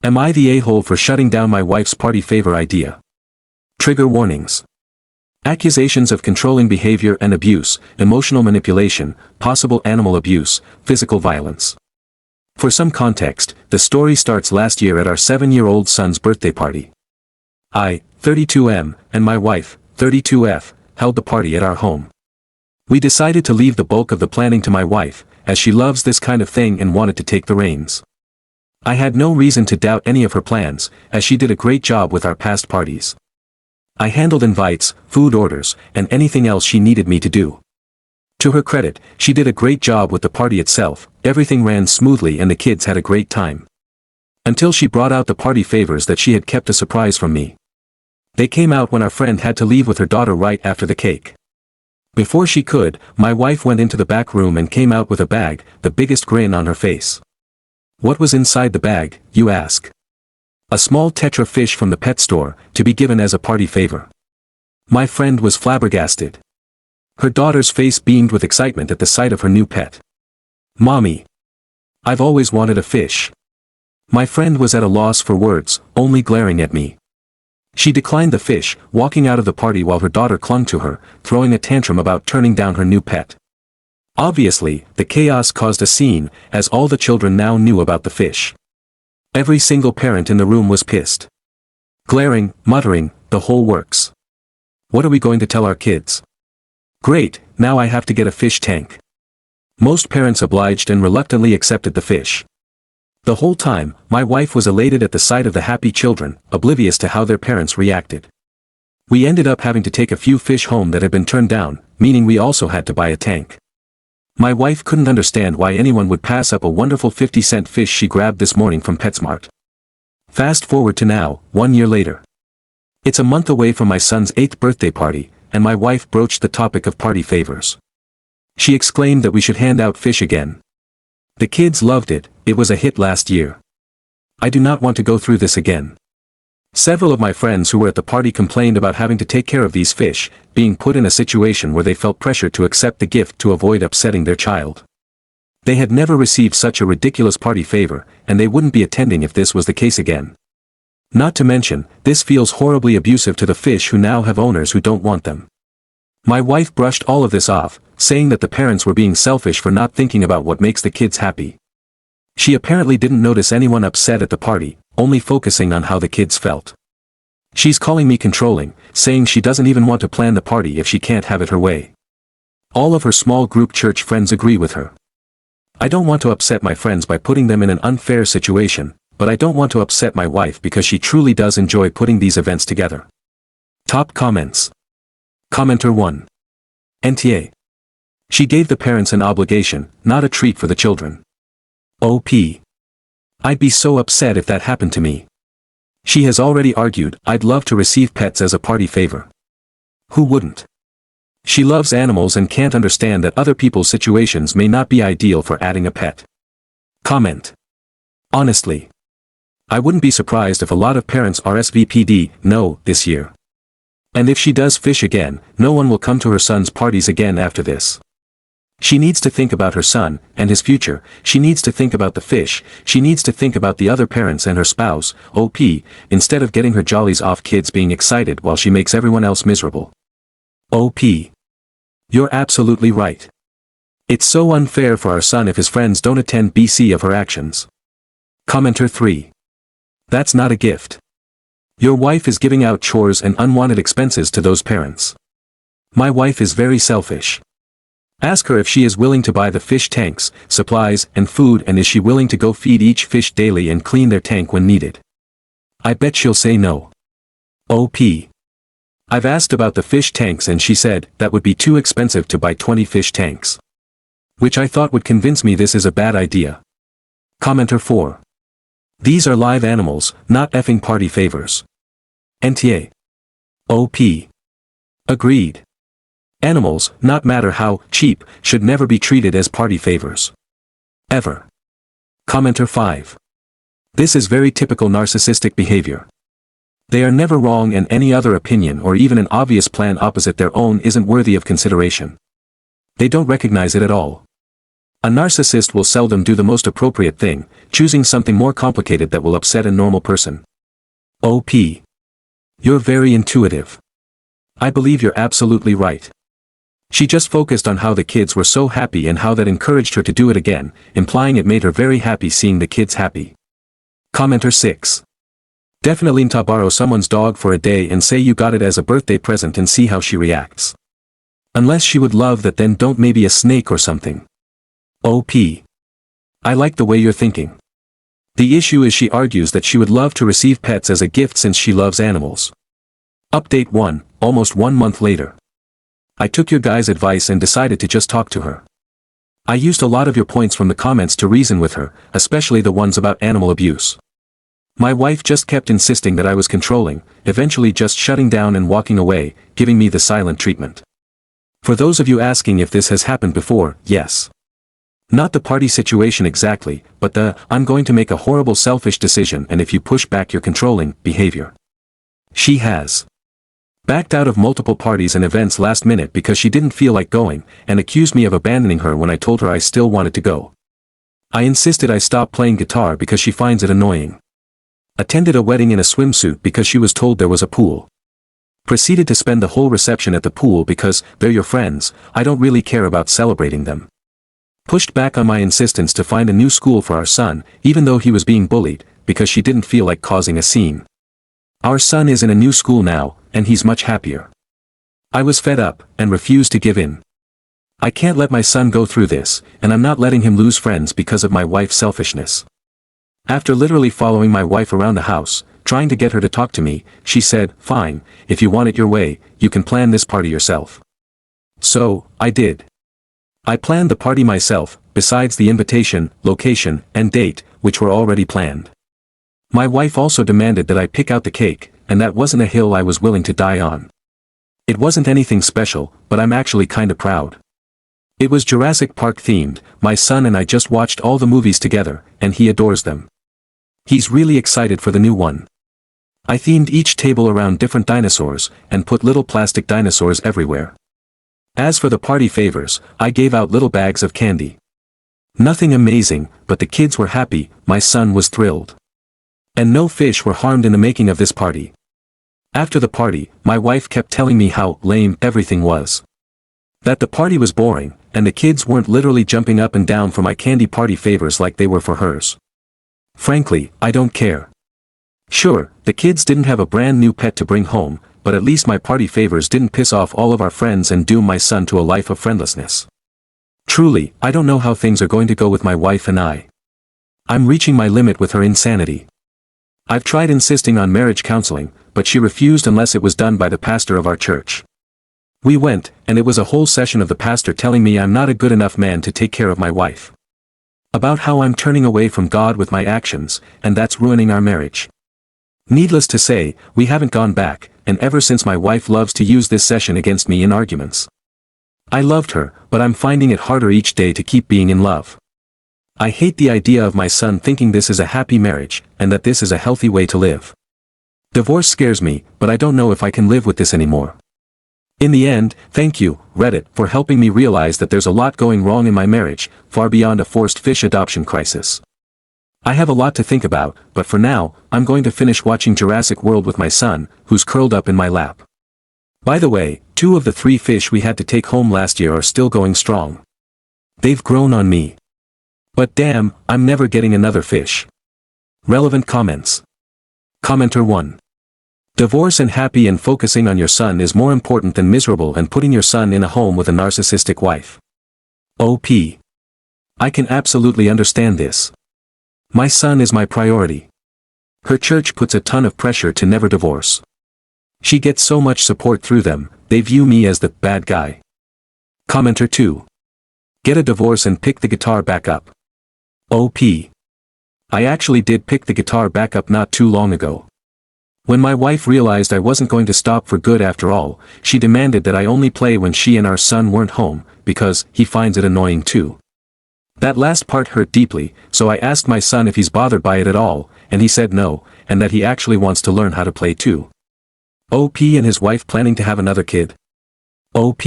Am I the a-hole for shutting down my wife's party favor idea? Trigger warnings. Accusations of controlling behavior and abuse, emotional manipulation, possible animal abuse, physical violence. For some context, the story starts last year at our 7-year-old son's birthday party. I, 32M, and my wife, 32F, held the party at our home. We decided to leave the bulk of the planning to my wife, as she loves this kind of thing and wanted to take the reins. I had no reason to doubt any of her plans, as she did a great job with our past parties. I handled invites, food orders, and anything else she needed me to do. To her credit, she did a great job with the party itself, everything ran smoothly and the kids had a great time. Until she brought out the party favors that she had kept a surprise from me. They came out when our friend had to leave with her daughter right after the cake. Before she could, my wife went into the back room and came out with a bag, the biggest grin on her face. What was inside the bag, you ask? A small tetra fish from the pet store, to be given as a party favor. My friend was flabbergasted. Her daughter's face beamed with excitement at the sight of her new pet. Mommy! I've always wanted a fish. My friend was at a loss for words, only glaring at me. She declined the fish, walking out of the party while her daughter clung to her, throwing a tantrum about turning down her new pet. Obviously, the chaos caused a scene, as all the children now knew about the fish. Every single parent in the room was pissed. Glaring, muttering, the whole works. What are we going to tell our kids? Great, now I have to get a fish tank. Most parents obliged and reluctantly accepted the fish. The whole time, my wife was elated at the sight of the happy children, oblivious to how their parents reacted. We ended up having to take a few fish home that had been turned down, meaning we also had to buy a tank. My wife couldn't understand why anyone would pass up a wonderful 50-cent fish she grabbed this morning from PetSmart. Fast forward to now, 1 year later. It's a month away from my son's 8th birthday party, and my wife broached the topic of party favors. She exclaimed that we should hand out fish again. The kids loved it, it was a hit last year. I do not want to go through this again. Several of my friends who were at the party complained about having to take care of these fish, being put in a situation where they felt pressured to accept the gift to avoid upsetting their child. They had never received such a ridiculous party favor, and they wouldn't be attending if this was the case again. Not to mention, this feels horribly abusive to the fish who now have owners who don't want them. My wife brushed all of this off, saying that the parents were being selfish for not thinking about what makes the kids happy. She apparently didn't notice anyone upset at the party, only focusing on how the kids felt. She's calling me controlling, saying she doesn't even want to plan the party if she can't have it her way. All of her small group church friends agree with her. I don't want to upset my friends by putting them in an unfair situation, but I don't want to upset my wife because she truly does enjoy putting these events together. Top comments. Commenter 1. NTA. She gave the parents an obligation, not a treat for the children. OP. I'd be so upset if that happened to me. She has already argued, I'd love to receive pets as a party favor. Who wouldn't? She loves animals and can't understand that other people's situations may not be ideal for adding a pet. Comment. Honestly. I wouldn't be surprised if a lot of parents RSVP'd no this year. And if she does fish again, no one will come to her son's parties again after this. She needs to think about her son, and his future, she needs to think about the fish, she needs to think about the other parents and her spouse, OP, instead of getting her jollies off kids being excited while she makes everyone else miserable. OP. You're absolutely right. It's so unfair for our son if his friends don't attend BC of her actions. Commenter 3. That's not a gift. Your wife is giving out chores and unwanted expenses to those parents. My wife is very selfish. Ask her if she is willing to buy the fish tanks, supplies, and food, and is she willing to go feed each fish daily and clean their tank when needed. I bet she'll say no. OP. I've asked about the fish tanks and she said that would be too expensive to buy 20 fish tanks. Which I thought would convince me this is a bad idea. Commenter 4. These are live animals, not effing party favors. NTA. OP. Agreed. Animals, not matter how cheap, should never be treated as party favors. Ever. Commenter 5. This is very typical narcissistic behavior. They are never wrong and any other opinion or even an obvious plan opposite their own isn't worthy of consideration. They don't recognize it at all. A narcissist will seldom do the most appropriate thing, choosing something more complicated that will upset a normal person. OP. You're very intuitive. I believe you're absolutely right. She just focused on how the kids were so happy and how that encouraged her to do it again, implying it made her very happy seeing the kids happy. Commenter 6. Definitely nta borrow someone's dog for a day and say you got it as a birthday present and see how she reacts. Unless she would love that, then don't, maybe a snake or something. OP. I like the way you're thinking. The issue is she argues that she would love to receive pets as a gift since she loves animals. Update 1, almost 1 month later. I took your guys' advice and decided to just talk to her. I used a lot of your points from the comments to reason with her, especially the ones about animal abuse. My wife just kept insisting that I was controlling, eventually just shutting down and walking away, giving me the silent treatment. For those of you asking if this has happened before, yes. Not the party situation exactly, but the, I'm going to make a horrible selfish decision and if you push back your controlling behavior. She has backed out of multiple parties and events last minute because she didn't feel like going, and accused me of abandoning her when I told her I still wanted to go. I insisted I stop playing guitar because she finds it annoying. Attended a wedding in a swimsuit because she was told there was a pool. Proceeded to spend the whole reception at the pool because they're your friends, I don't really care about celebrating them. Pushed back on my insistence to find a new school for our son, even though he was being bullied, because she didn't feel like causing a scene. Our son is in a new school now, and he's much happier. I was fed up, and refused to give in. I can't let my son go through this, and I'm not letting him lose friends because of my wife's selfishness. After literally following my wife around the house, trying to get her to talk to me, she said, fine, if you want it your way, you can plan this party yourself. So, I did. I planned the party myself, besides the invitation, location, and date, which were already planned. My wife also demanded that I pick out the cake, and that wasn't a hill I was willing to die on. It wasn't anything special, but I'm actually kinda proud. It was Jurassic Park themed, my son and I just watched all the movies together, and he adores them. He's really excited for the new one. I themed each table around different dinosaurs, and put little plastic dinosaurs everywhere. As for the party favors, I gave out little bags of candy. Nothing amazing, but the kids were happy, my son was thrilled. And no fish were harmed in the making of this party. After the party, my wife kept telling me how lame everything was. That the party was boring, and the kids weren't literally jumping up and down for my candy party favors like they were for hers. Frankly, I don't care. Sure, the kids didn't have a brand new pet to bring home, but at least my party favors didn't piss off all of our friends and doom my son to a life of friendlessness. Truly, I don't know how things are going to go with my wife and I. I'm reaching my limit with her insanity. I've tried insisting on marriage counseling, but she refused unless it was done by the pastor of our church. We went, and it was a whole session of the pastor telling me I'm not a good enough man to take care of my wife. About how I'm turning away from God with my actions, and that's ruining our marriage. Needless to say, we haven't gone back, and ever since my wife loves to use this session against me in arguments. I loved her, but I'm finding it harder each day to keep being in love. I hate the idea of my son thinking this is a happy marriage, and that this is a healthy way to live. Divorce scares me, but I don't know if I can live with this anymore. In the end, thank you, Reddit, for helping me realize that there's a lot going wrong in my marriage, far beyond a forced fish adoption crisis. I have a lot to think about, but for now, I'm going to finish watching Jurassic World with my son, who's curled up in my lap. By the way, 2 of the 3 fish we had to take home last year are still going strong. They've grown on me. But damn, I'm never getting another fish. Relevant comments. Commenter 1. Divorce and happy and focusing on your son is more important than miserable and putting your son in a home with a narcissistic wife. OP. I can absolutely understand this. My son is my priority. Her church puts a ton of pressure to never divorce. She gets so much support through them, they view me as the bad guy. Commenter 2. Get a divorce and pick the guitar back up. OP. I actually did pick the guitar back up not too long ago. When my wife realized I wasn't going to stop for good after all, she demanded that I only play when she and our son weren't home, because he finds it annoying too. That last part hurt deeply, so I asked my son if he's bothered by it at all, and he said no, and that he actually wants to learn how to play too. OP and his wife planning to have another kid. OP.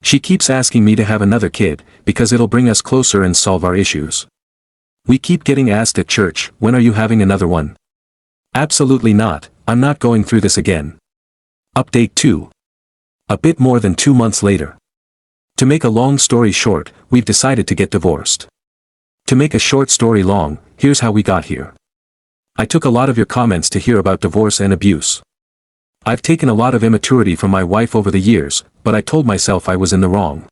She keeps asking me to have another kid, because it'll bring us closer and solve our issues. We keep getting asked at church, when are you having another one? Absolutely not, I'm not going through this again. Update 2. A bit more than 2 months later. To make a long story short, we've decided to get divorced. To make a short story long, here's how we got here. I took a lot of your comments to hear about divorce and abuse. I've taken a lot of immaturity from my wife over the years, but I told myself I was in the wrong.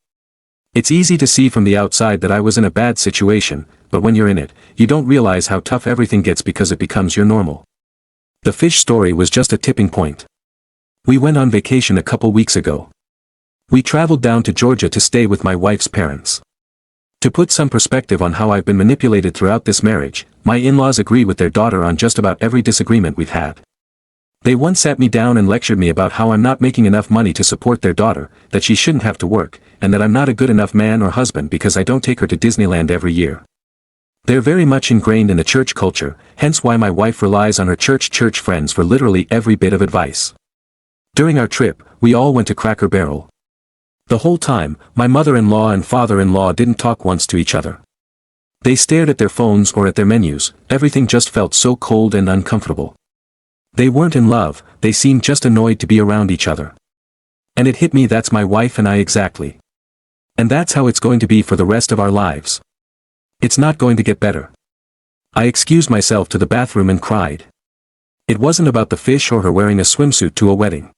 It's easy to see from the outside that I was in a bad situation, but when you're in it, you don't realize how tough everything gets because it becomes your normal. The fish story was just a tipping point. We went on vacation a couple weeks ago. We traveled down to Georgia to stay with my wife's parents. To put some perspective on how I've been manipulated throughout this marriage, my in-laws agree with their daughter on just about every disagreement we've had. They once sat me down and lectured me about how I'm not making enough money to support their daughter, that she shouldn't have to work, and that I'm not a good enough man or husband because I don't take her to Disneyland every year. They're very much ingrained in the church culture, hence why my wife relies on her church friends for literally every bit of advice. During our trip, we all went to Cracker Barrel. The whole time, my mother-in-law and father-in-law didn't talk once to each other. They stared at their phones or at their menus, everything just felt so cold and uncomfortable. They weren't in love, they seemed just annoyed to be around each other. And it hit me, that's my wife and I exactly. And that's how it's going to be for the rest of our lives. It's not going to get better. I excused myself to the bathroom and cried. It wasn't about the fish or her wearing a swimsuit to a wedding.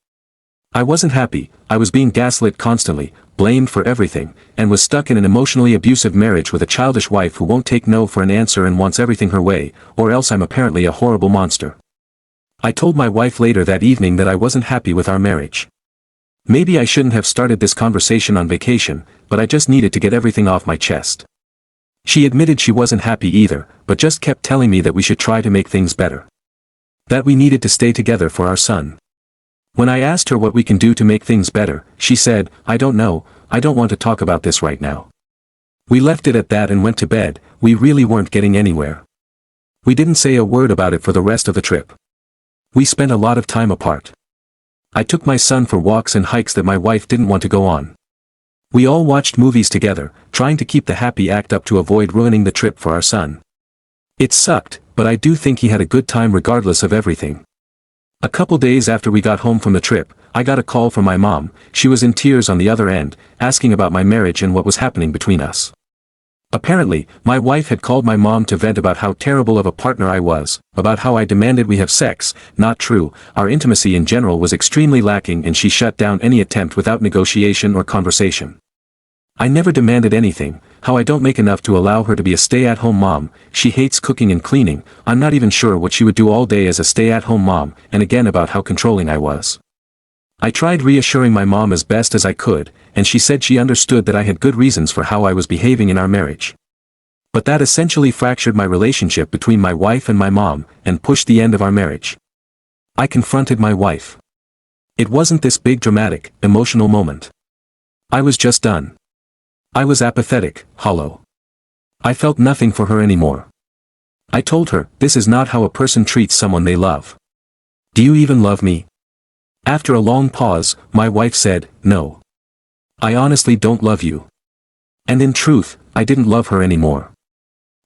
I wasn't happy, I was being gaslit constantly, blamed for everything, and was stuck in an emotionally abusive marriage with a childish wife who won't take no for an answer and wants everything her way, or else I'm apparently a horrible monster. I told my wife later that evening that I wasn't happy with our marriage. Maybe I shouldn't have started this conversation on vacation, but I just needed to get everything off my chest. She admitted she wasn't happy either, but just kept telling me that we should try to make things better. That we needed to stay together for our son. When I asked her what we can do to make things better, she said, I don't know, I don't want to talk about this right now. We left it at that and went to bed, we really weren't getting anywhere. We didn't say a word about it for the rest of the trip. We spent a lot of time apart. I took my son for walks and hikes that my wife didn't want to go on. We all watched movies together, trying to keep the happy act up to avoid ruining the trip for our son. It sucked, but I do think he had a good time regardless of everything. A couple days after we got home from the trip, I got a call from my mom. She was in tears on the other end, asking about my marriage and what was happening between us. Apparently, my wife had called my mom to vent about how terrible of a partner I was, about how I demanded we have sex. Not true, our intimacy in general was extremely lacking and she shut down any attempt without negotiation or conversation. I never demanded anything, how I don't make enough to allow her to be a stay-at-home mom, she hates cooking and cleaning, I'm not even sure what she would do all day as a stay-at-home mom, and again about how controlling I was. I tried reassuring my mom as best as I could, and she said she understood that I had good reasons for how I was behaving in our marriage. But that essentially fractured my relationship between my wife and my mom, and pushed the end of our marriage. I confronted my wife. It wasn't this big dramatic, emotional moment. I was just done. I was apathetic, hollow. I felt nothing for her anymore. I told her, this is not how a person treats someone they love. Do you even love me? After a long pause, my wife said, no. I honestly don't love you. And in truth, I didn't love her anymore.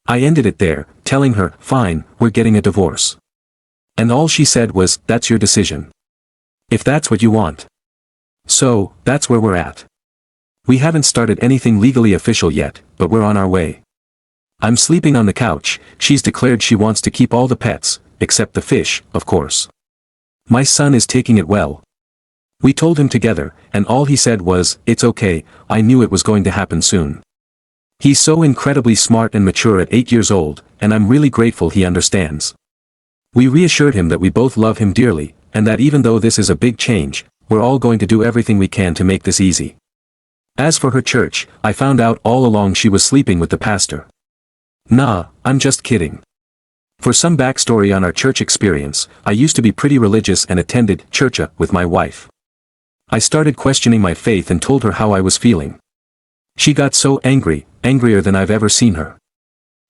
I ended it there, telling her, fine, we're getting a divorce. And all she said was, that's your decision. If that's what you want. So, that's where we're at. We haven't started anything legally official yet, but we're on our way. I'm sleeping on the couch, she's declared she wants to keep all the pets, except the fish, of course. My son is taking it well. We told him together, and all he said was, it's okay, I knew it was going to happen soon. He's so incredibly smart and mature at 8 years old, and I'm really grateful he understands. We reassured him that we both love him dearly, and that even though this is a big change, we're all going to do everything we can to make this easy. As for her church, I found out all along she was sleeping with the pastor. Nah, I'm just kidding. For some backstory on our church experience, I used to be pretty religious and attended church with my wife. I started questioning my faith and told her how I was feeling. She got so angry, angrier than I've ever seen her.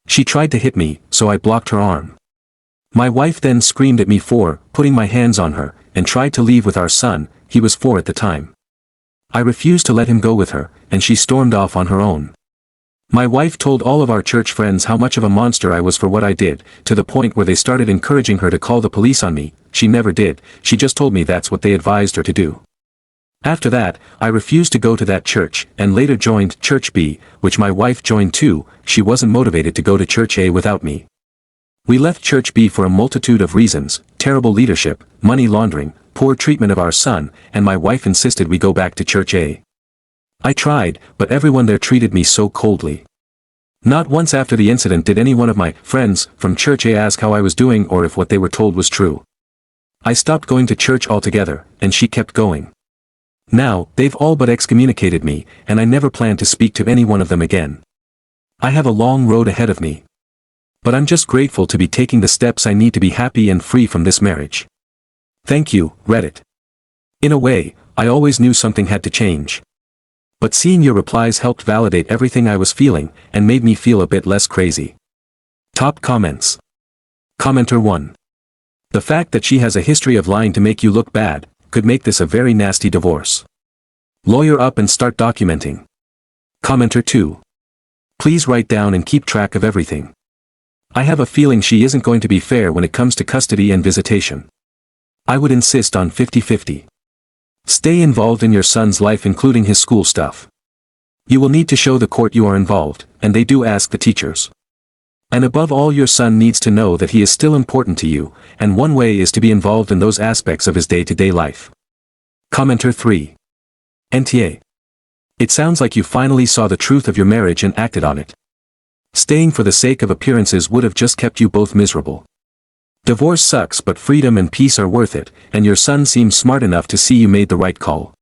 She tried to hit me, so I blocked her arm. My wife then screamed at me for putting my hands on her, and tried to leave with our son, he was 4 at the time. I refused to let him go with her, and she stormed off on her own. My wife told all of our church friends how much of a monster I was for what I did, to the point where they started encouraging her to call the police on me. She never did, she just told me that's what they advised her to do. After that, I refused to go to that church, and later joined Church B, which my wife joined too. She wasn't motivated to go to Church A without me. We left Church B for a multitude of reasons: terrible leadership, money laundering, poor treatment of our son, and my wife insisted we go back to Church A. I tried, but everyone there treated me so coldly. Not once after the incident did any one of my friends from Church A ask how I was doing or if what they were told was true. I stopped going to church altogether, and she kept going. Now, they've all but excommunicated me, and I never plan to speak to any one of them again. I have a long road ahead of me. But I'm just grateful to be taking the steps I need to be happy and free from this marriage. Thank you, Reddit. In a way, I always knew something had to change. But seeing your replies helped validate everything I was feeling, and made me feel a bit less crazy. Top comments. Commenter 1. The fact that she has a history of lying to make you look bad could make this a very nasty divorce. Lawyer up and start documenting. Commenter 2. Please write down and keep track of everything. I have a feeling she isn't going to be fair when it comes to custody and visitation. I would insist on 50-50. Stay involved in your son's life, including his school stuff. You will need to show the court you are involved, and they do ask the teachers. And above all, your son needs to know that he is still important to you, and one way is to be involved in those aspects of his day-to-day life. Commenter 3. NTA. It sounds like you finally saw the truth of your marriage and acted on it. Staying for the sake of appearances would have just kept you both miserable. Divorce sucks, but freedom and peace are worth it, and your son seems smart enough to see you made the right call.